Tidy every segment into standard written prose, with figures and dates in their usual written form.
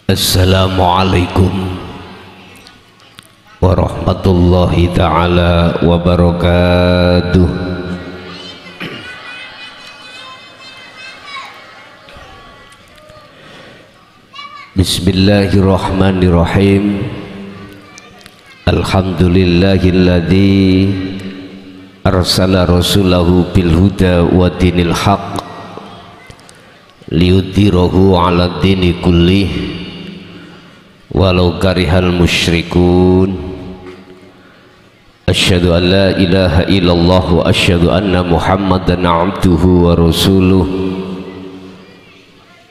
Assalamualaikum warahmatullahi ta'ala wabarakatuh. Bismillahirrahmanirrahim. Alhamdulillahilladzi arsala rasulahu bil huda wa dinil haq liyudhhirahu 'ala dini kullih walau karihal musyrikun. Asyhadu an la ilaha illallah wa asyhadu anna muhammadan abduhu wa rasuluh.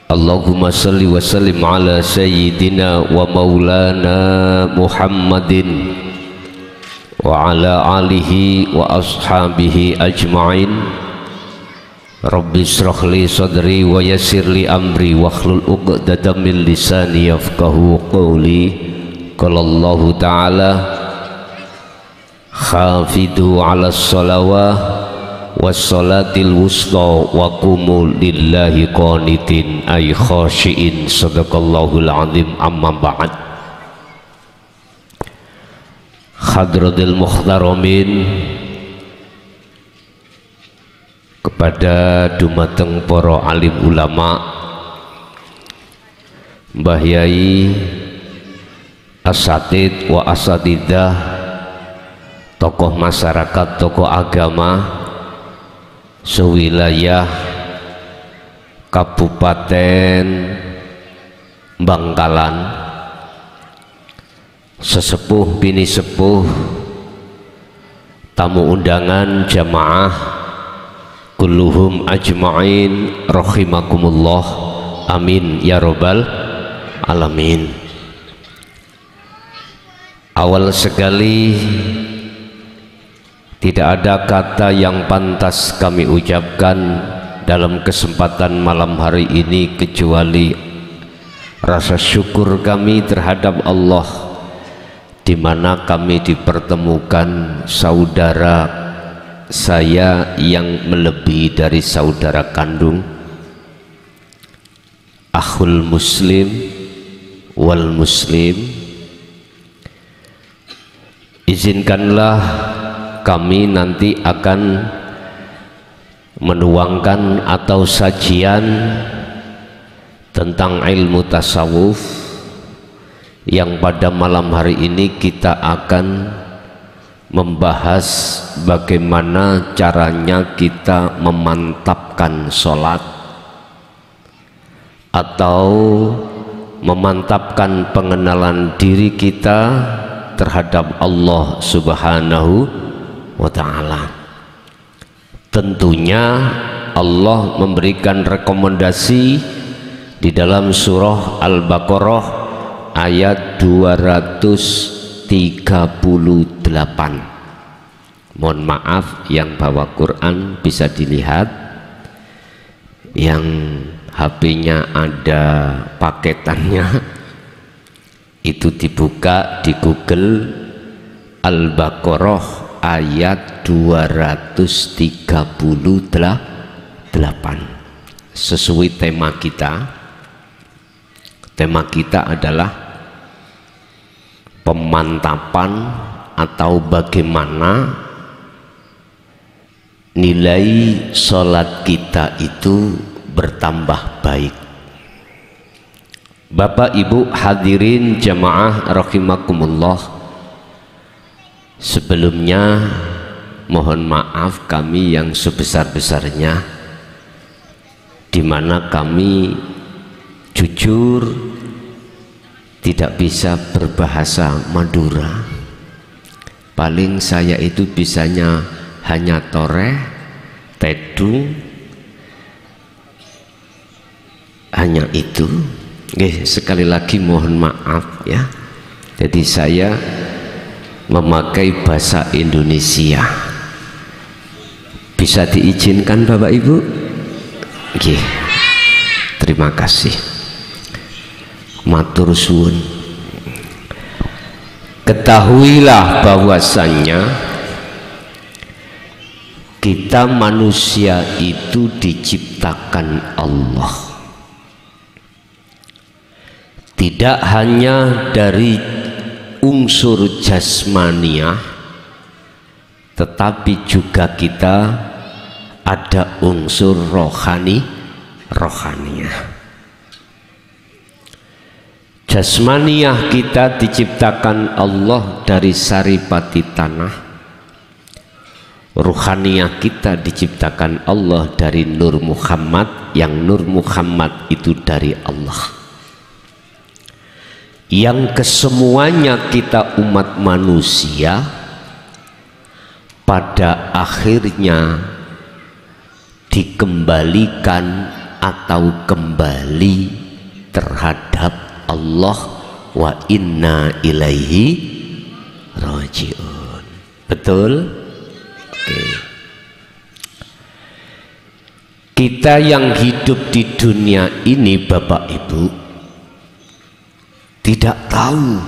Allahumma salli wa sallim ala sayyidina wa maulana Muhammadin wa ala alihi wa ashabihi ajma'in. Rabbi israh li sadri wa yassir li amri wahlul 'uqdatam min lisani yafqahu qawli. Qala Allah ta'ala hafidu 'alas shalawah wassalatil wusta wa qumu lillahi qanitin ay khashiin. Sadaqallahul azim. Amma ba'd. Hadratil muhtaramin, kepada dumateng para alim ulama, mbah yai, asatid wa asatidah, tokoh masyarakat, tokoh agama sewilayah Kabupaten Bangkalan, sesepuh bini sepuh, tamu undangan, jamaah kulluhum ajma'in rahimakumullah. Amin ya rabbal alamin. Awal sekali, tidak ada kata yang pantas kami ucapkan dalam kesempatan malam hari ini kecuali rasa syukur kami terhadap Allah, di mana kami dipertemukan saudara saya yang melebihi dari saudara kandung, akhul muslim wal muslim. Izinkanlah kami nanti akan menuangkan atau sajian tentang ilmu tasawuf yang pada malam hari ini kita akan membahas bagaimana caranya kita memantapkan sholat atau memantapkan pengenalan diri kita terhadap Allah Subhanahu wa ta'ala. Tentunya Allah memberikan rekomendasi di dalam surah Al-Baqarah ayat 238. Mohon maaf yang bawa Quran bisa dilihat, yang HP-nya ada paketannya itu dibuka di Google, Al-Baqarah ayat 238 sesuai tema kita. Tema kita adalah pemantapan atau bagaimana nilai sholat kita itu bertambah baik. Bapak Ibu hadirin jamaah rahimakumullah, sebelumnya mohon maaf kami yang sebesar-besarnya, di mana kami jujur tidak bisa berbahasa Madura. Paling saya itu bisanya hanya toreh, tedu, hanya itu. Sekali lagi mohon maaf ya. Jadi saya memakai bahasa Indonesia. Bisa diizinkan Bapak Ibu? Terima kasih. Matur suwun. Ketahuilah bahwasannya kita manusia itu diciptakan Allah tidak hanya dari unsur jasmaniah, tetapi juga kita ada unsur rohaniah. Jasmaniah kita diciptakan Allah dari saripati tanah, ruhaniah kita diciptakan Allah dari Nur Muhammad, yang Nur Muhammad itu dari Allah, yang kesemuanya kita umat manusia pada akhirnya dikembalikan atau kembali terhadap Allah, wa inna ilaihi rajiun. Betul? Oke. Kita yang hidup di dunia ini, Bapak Ibu, tidak tahu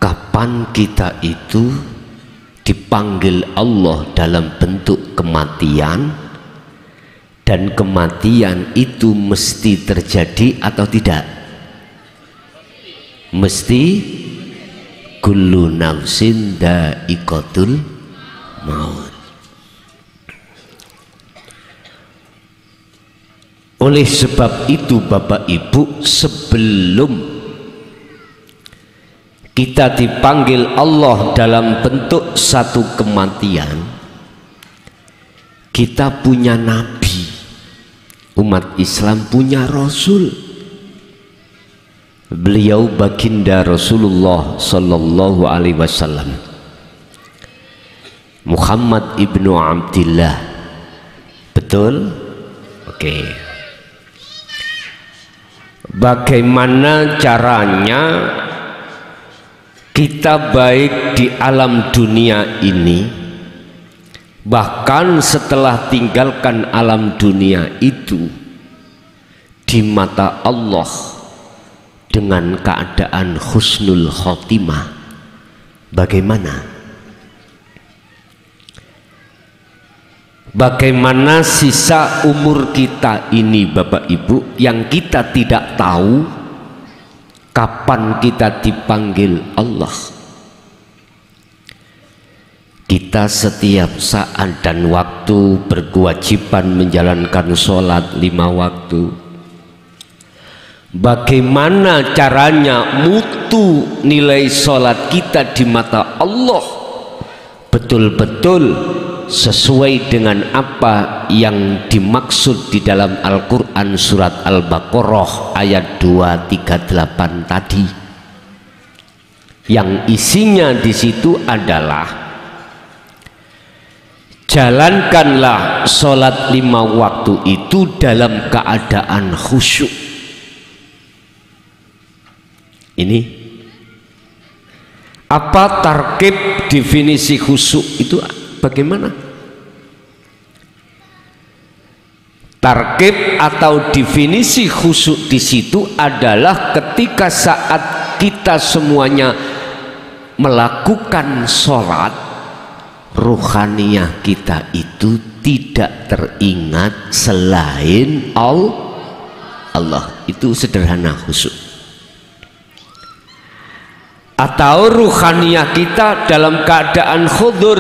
kapan kita itu dipanggil Allah dalam bentuk kematian, dan kematian itu mesti terjadi atau tidak? Mesti. Kullu nafsin dha'iqatul maut. Oleh sebab itu Bapak Ibu, sebelum kita dipanggil Allah dalam bentuk satu kematian, kita punya nabi. Umat Islam punya Rasul. Beliau baginda Rasulullah Sallallahu Alaihi Wasallam, Muhammad ibnu Abdillah. Betul? Oke. Bagaimana caranya kita baik di alam dunia ini, bahkan setelah tinggalkan alam dunia itu, di mata Allah dengan keadaan husnul khotimah? Bagaimana? Bagaimana sisa umur kita ini Bapak Ibu, yang kita tidak tahu kapan kita dipanggil Allah? Kita setiap saat dan waktu berkewajiban menjalankan sholat 5 waktu. Bagaimana caranya mutu nilai sholat kita di mata Allah betul-betul sesuai dengan apa yang dimaksud di dalam Al-Quran surat Al-Baqarah ayat 238 tadi, yang isinya di situ adalah jalankanlah sholat 5 waktu itu dalam keadaan khusyuk. Ini apa tarkib definisi khusyuk itu bagaimana? Tarkib atau definisi khusyuk di situ adalah ketika saat kita semuanya melakukan sholat, ruhaniyah kita itu tidak teringat selain Allah. Itu sederhana khusyuk. Atau ruhaniyah kita dalam keadaan khudur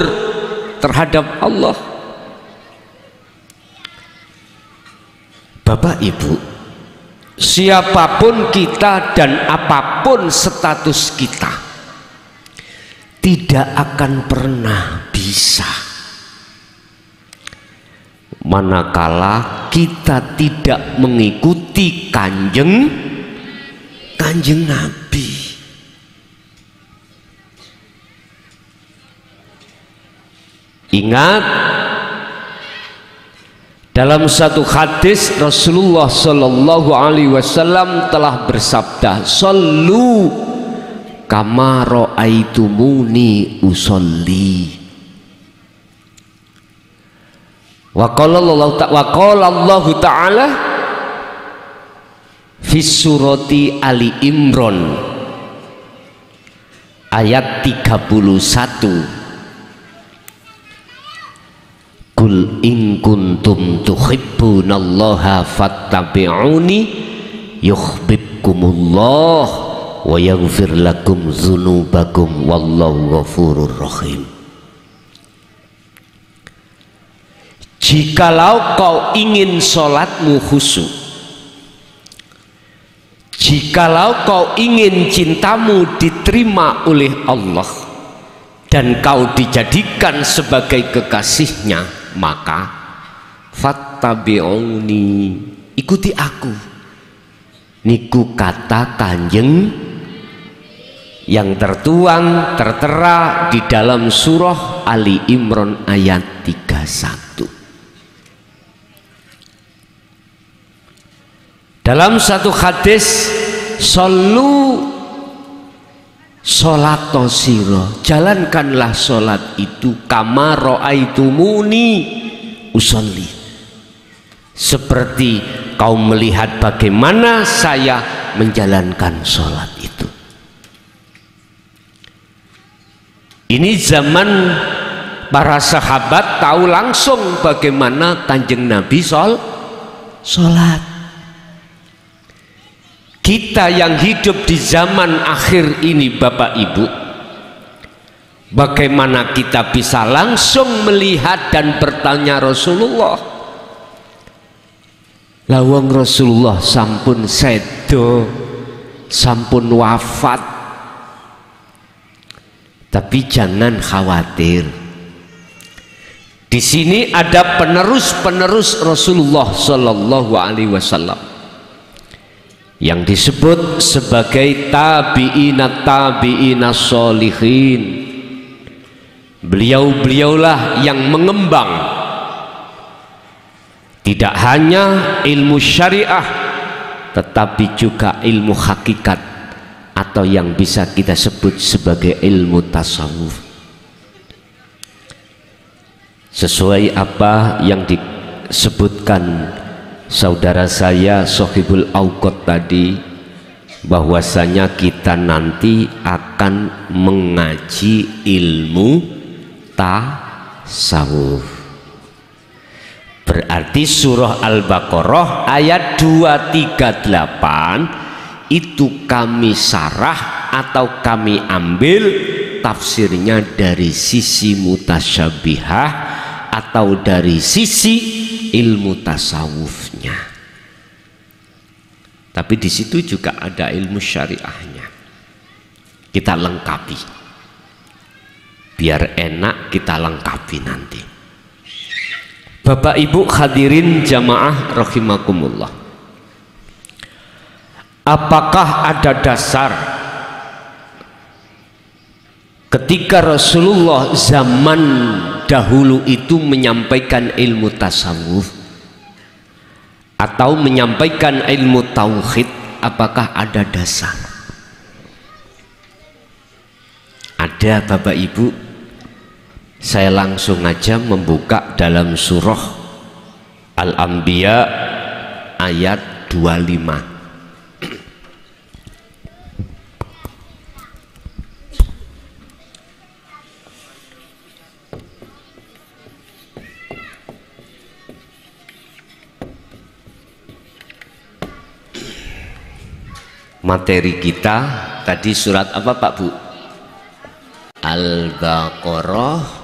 terhadap Allah. Bapak Ibu, siapapun kita dan apapun status kita, tidak akan pernah bisa manakala kita tidak mengikuti kanjeng Nabi. Ingat, dalam satu hadis Rasulullah Sallallahu Alaihi Wasallam telah bersabda, "Sallu kama ra'aitumuni usolli." Wa qala Allah Ta'ala fi surati Ali Imran ayat 31. Qul in kuntum tuhibbunallaha fattabi'uni yuhibbukumullah wa yaghfir lakum dzunubakum wallahu ghafurur rahim. Jikalau kau ingin sholatmu khusyuk, jikalau kau ingin cintamu diterima oleh Allah dan kau dijadikan sebagai kekasihnya, maka fattabi'uni, ikuti aku. Niku kata Kanjeng yang tertuang tertera di dalam surah Ali Imran ayat 31. Dalam satu hadis, sallu sholato siro, jalankanlah sholat itu kama ro'aitumuni usolli, seperti kau melihat bagaimana saya menjalankan sholat itu. Ini zaman para sahabat tahu langsung bagaimana Kanjeng Nabi sholat. Kita yang hidup di zaman akhir ini Bapak Ibu, bagaimana kita bisa langsung melihat dan bertanya Rasulullah? Lawang Rasulullah sampun sedo, sampun wafat. Tapi jangan khawatir. Di sini ada penerus-penerus Rasulullah Sallallahu Alaihi Wasallam yang disebut sebagai tabi'ina sholihin. Beliau-beliaulah yang mengembang tidak hanya ilmu syariah tetapi juga ilmu hakikat atau yang bisa kita sebut sebagai ilmu tasawuf, sesuai apa yang disebutkan saudara saya Sohibul Auqad tadi, bahwasanya kita nanti akan mengaji ilmu tasawuf. Berarti surah Al-Baqarah ayat 238 itu kami sarah atau kami ambil tafsirnya dari sisi mutasyabihah atau dari sisi ilmu tasawufnya. Tapi di situ juga ada ilmu syariahnya. Kita lengkapi. Biar enak kita lengkapi nanti. Bapak Ibu hadirin jamaah rahimakumullah. Apakah ada dasar ketika Rasulullah zaman dahulu itu menyampaikan ilmu tasawuf atau menyampaikan ilmu tauhid, apakah ada dasar? Ada Bapak Ibu. Saya langsung aja membuka dalam surah Al-Anbiya ayat 25. Materi kita tadi surat apa Pak Bu? Al-Baqarah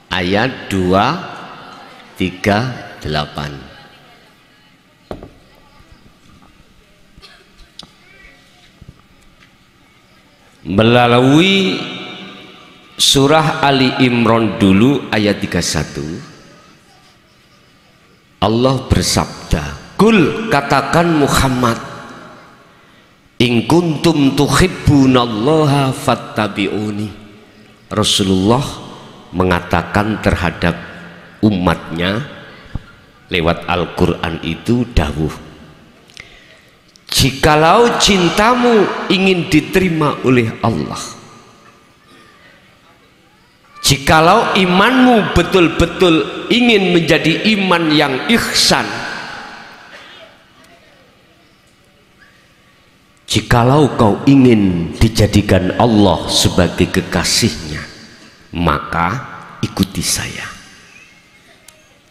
ayat 238. Melalui surah Ali Imran dulu ayat 31, Allah bersabda, "Qul, katakan Muhammad, in kuntum tuhibbunallaha fattabi'uni." Rasulullah mengatakan terhadap umatnya lewat Al-Quran itu dawuh, jikalau cintamu ingin diterima oleh Allah, jikalau imanmu betul-betul ingin menjadi iman yang ihsan, jikalau kau ingin dijadikan Allah sebagai kekasihnya, maka ikuti saya,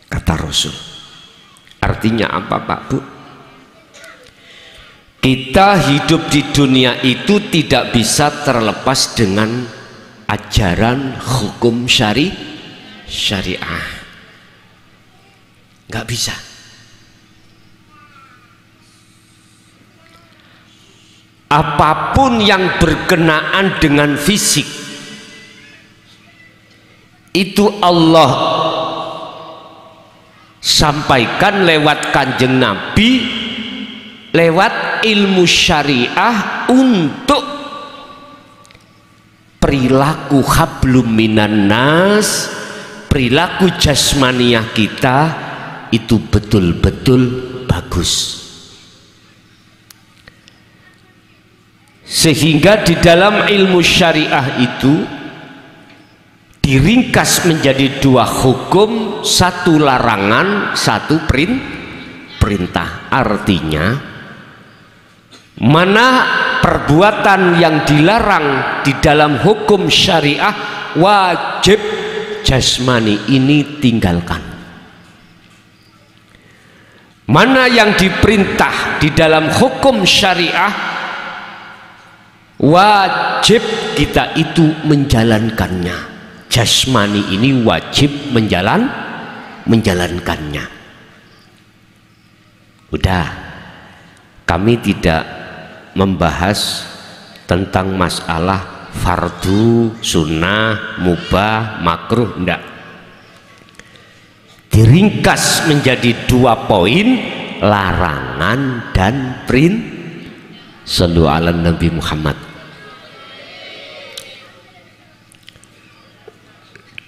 kata Rasul. Artinya apa Pak Bu? Kita hidup di dunia itu tidak bisa terlepas dengan ajaran hukum syariah. Nggak bisa. Apapun yang berkenaan dengan fisik itu Allah sampaikan lewat Kanjeng Nabi, lewat ilmu syariah untuk perilaku hablum minan nas, perilaku jasmaniah kita itu betul-betul bagus. Sehingga di dalam ilmu syariah itu diringkas menjadi dua hukum, satu larangan, satu perintah. Artinya mana perbuatan yang dilarang di dalam hukum syariah wajib jasmani ini tinggalkan. Mana yang diperintah di dalam hukum syariah wajib kita itu menjalankannya. Jasmani ini wajib menjalankannya. Udah, kami tidak membahas tentang masalah fardu, sunnah, mubah, makruh, enggak. Diringkas menjadi dua poin, larangan dan perintah. Shallu ala Nabi Muhammad.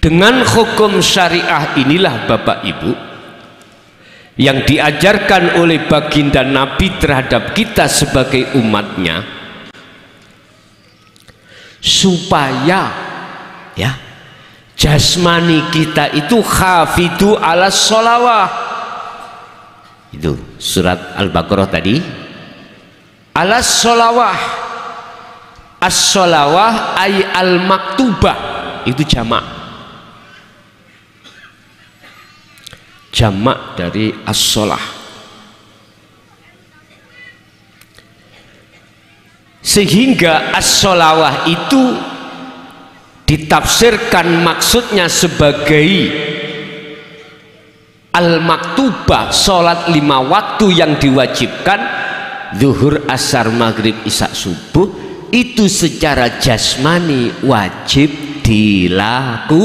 Dengan hukum syariah inilah Bapak Ibu yang diajarkan oleh baginda Nabi terhadap kita sebagai umatnya, supaya ya jasmani kita itu hafidu ala sholawah. Itu surat Al-Baqarah tadi, ala sholawah. As-sholawah ay al-maktubah, itu jamak dari as-sholah. Sehingga as-sholawah itu ditafsirkan maksudnya sebagai al-maktubah, sholat 5 waktu yang diwajibkan, zuhur, asar, maghrib, isya, subuh, itu secara jasmani wajib dilakukan.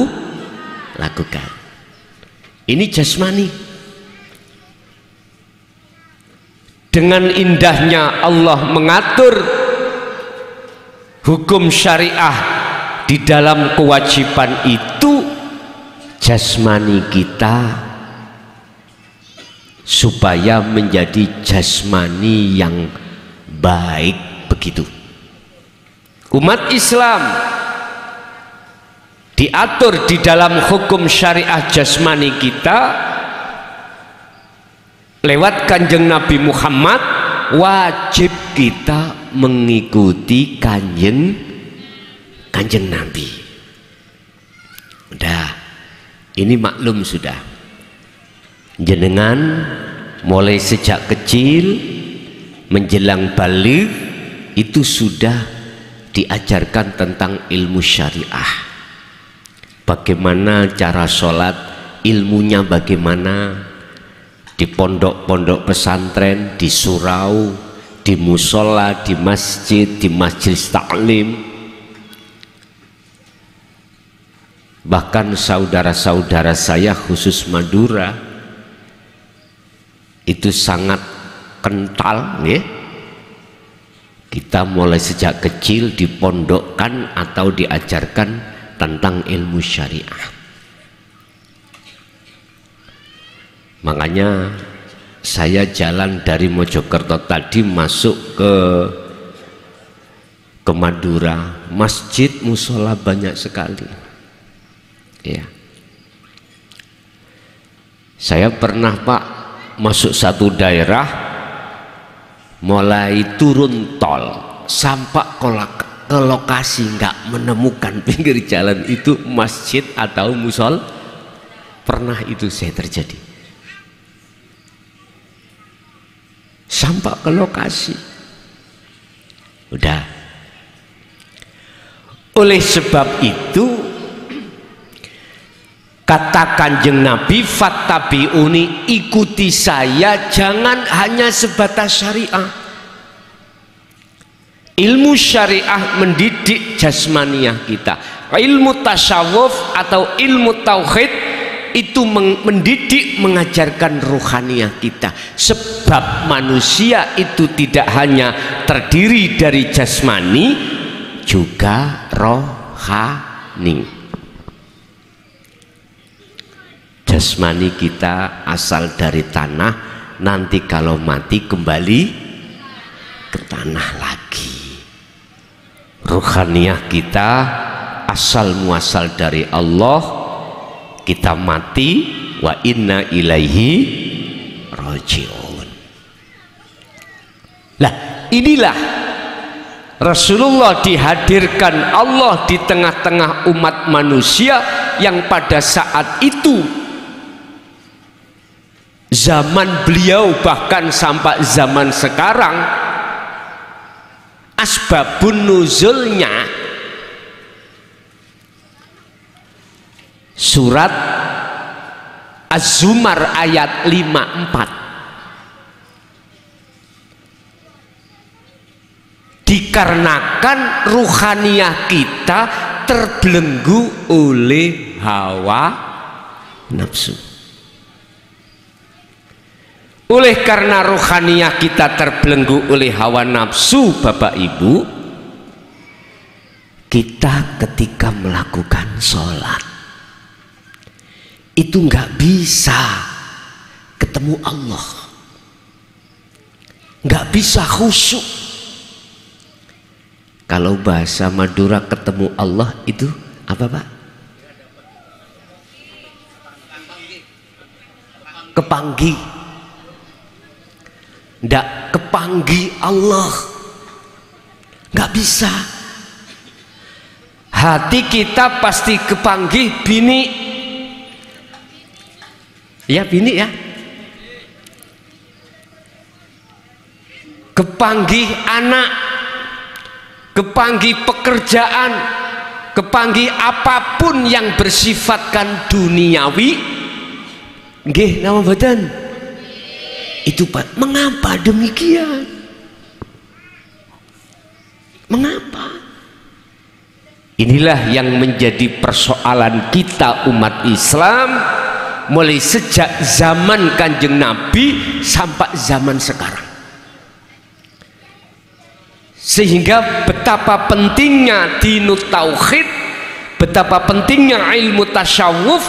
Ini jasmani. Dengan indahnya Allah mengatur hukum syariah di dalam kewajiban itu, jasmani kita supaya menjadi jasmani yang baik. Begitu umat Islam diatur di dalam hukum syariah jasmani kita lewat Kanjeng Nabi Muhammad. Wajib kita mengikuti kanjeng Nabi. Udah, ini maklum sudah. Jenengan mulai sejak kecil menjelang balik itu sudah diajarkan tentang ilmu syariah. Bagaimana cara sholat, ilmunya bagaimana, di pondok-pondok pesantren, di surau, di musola, di masjid, di majelis taklim. Bahkan saudara-saudara saya khusus Madura itu sangat kental ya. Kita mulai sejak kecil dipondokkan atau diajarkan tentang ilmu syariah. Makanya saya jalan dari Mojokerto tadi masuk ke Madura, masjid musola banyak sekali ya. Saya pernah Pak masuk satu daerah, mulai turun tol sampai ke lokasi nggak menemukan pinggir jalan itu masjid atau musol. Pernah itu saya terjadi. Sampai ke lokasi Udah. Oleh sebab itu kata Kanjeng Nabi, fattabi'uni, ikuti saya, jangan hanya sebatas syariah. Ilmu syariah mendidik jasmaniah kita, ilmu tasawuf atau ilmu tauhid itu mendidik, mengajarkan ruhaniah kita. Sebab manusia itu tidak hanya terdiri dari jasmani, juga rohani. Jasmani kita asal dari tanah, nanti kalau mati kembali ke tanah lagi. Ruhaniah kita asal muasal dari Allah, kita mati wa inna ilaihi raji'un. Lah inilah Rasulullah dihadirkan Allah di tengah-tengah umat manusia yang pada saat itu, zaman beliau bahkan sampai zaman sekarang, asbabun nuzulnya surat Az-Zumar ayat 54, dikarenakan ruhaniah kita terbelenggu oleh hawa nafsu. Oleh karena ruhaniah kita terbelenggu oleh hawa nafsu, Bapak Ibu, kita ketika melakukan sholat itu nggak bisa ketemu Allah, nggak bisa khusyuk. Kalau bahasa Madura ketemu Allah itu apa, Pak? Kepanggi. Nggak kepanggi Allah, nggak bisa. Hati kita pasti kepanggih bini, ya bini ya, kepanggih anak, kepanggih pekerjaan, kepanggih apapun yang bersifatkan duniawi. Nggih nama badan itu, Pak. Mengapa demikian? Mengapa? Inilah yang menjadi persoalan kita umat Islam mulai sejak zaman Kanjeng Nabi sampai zaman sekarang. Sehingga betapa pentingnya dinut tauhid, betapa pentingnya ilmu tasawuf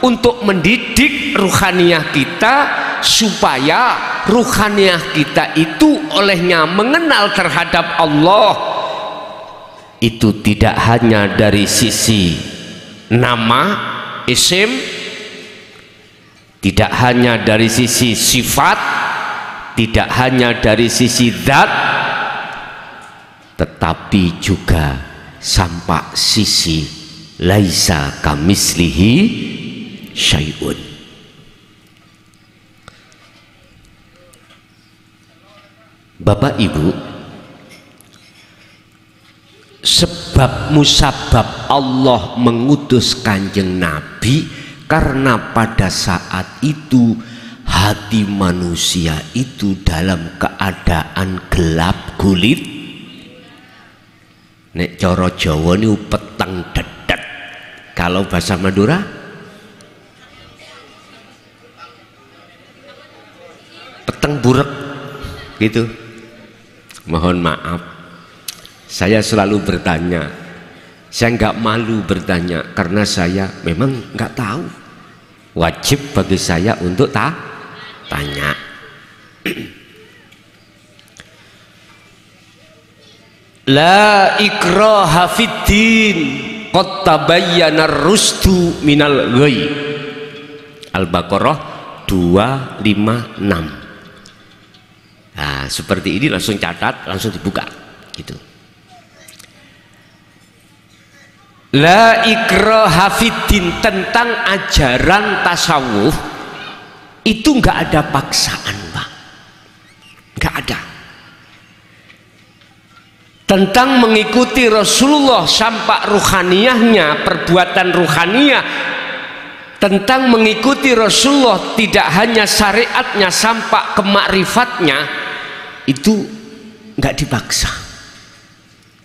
untuk mendidik ruhaniah kita, supaya ruhaniah kita itu olehnya mengenal terhadap Allah itu tidak hanya dari sisi nama, isim, tidak hanya dari sisi sifat, tidak hanya dari sisi zat, tetapi juga sampai sisi laisa kamislihi syai'un. Bapak Ibu, sebab musabab Allah mengutus Kanjeng Nabi karena pada saat itu hati manusia itu dalam keadaan gelap gulit. Nek coro Jawa ini peteng dedet, kalau bahasa Madura peteng burek gitu. Mohon maaf, saya selalu bertanya, saya nggak malu bertanya karena saya memang nggak tahu. Wajib bagi saya untuk tanya. La ikraha fiddin qad tabayyana ar-rusdu minal ghayy. Al-Baqarah 256. Nah, seperti ini langsung catat, langsung dibuka gitu. La ikraha fiddin, tentang ajaran tasawuf itu nggak ada paksaan, Pak, nggak ada. tentang mengikuti Rasulullah sampai ruhaniyahnya, perbuatan ruhaniyah tentang mengikuti Rasulullah, tidak hanya syariatnya sampai ke makrifatnya, itu nggak dipaksa.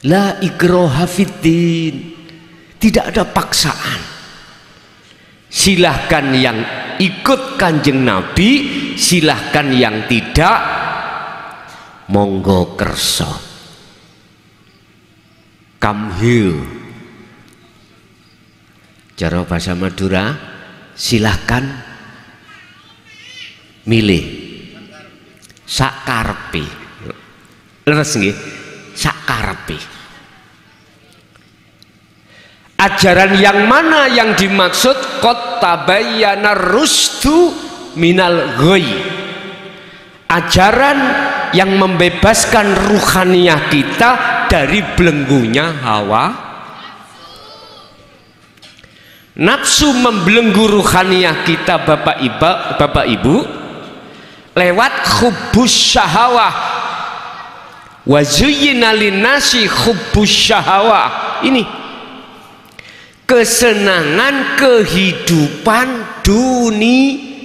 La ikraha fiddin, tidak ada paksaan. Silahkan yang ikut kanjeng Nabi, silahkan yang tidak, monggo kerso. Come here. Cara bahasa Madura, silahkan milih sakarepe. Leres nggih, sakarepe. Ajaran yang mana yang dimaksud? Qad tabayyana rusdu minal ghayy. Ajaran yang membebaskan ruhaniyah kita dari belenggunya hawa nafsu, membelenggu ruhaniyah kita Bapak Ibu lewat hubbus syahawah. Wa zuyyina linnasi hubbus syahawah. Ini kesenangan kehidupan dunia.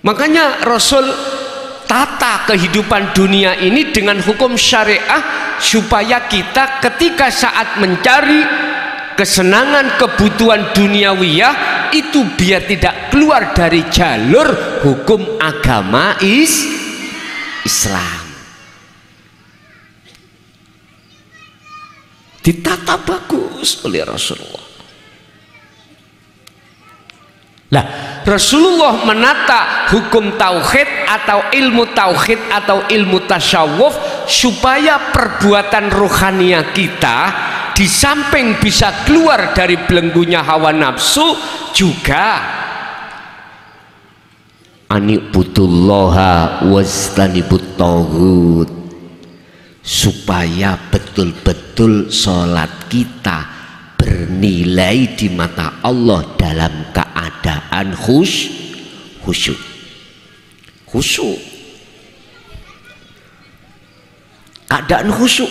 Makanya Rasul tata kehidupan dunia ini dengan hukum syariah, supaya kita ketika saat mencari kesenangan kebutuhan duniawiyah itu biar tidak keluar dari jalur hukum agama Islam. Ditata bagus oleh Rasulullah. Lah, Rasulullah menata hukum tauhid atau ilmu tauhid atau ilmu tasyawuf supaya perbuatan rohaniyah kita di samping bisa keluar dari belenggunya hawa nafsu, juga anibudullaha wastanibut taghut, supaya betul-betul sholat kita bernilai di mata Allah dalam keadaan khusyuk. Keadaan khusyuk.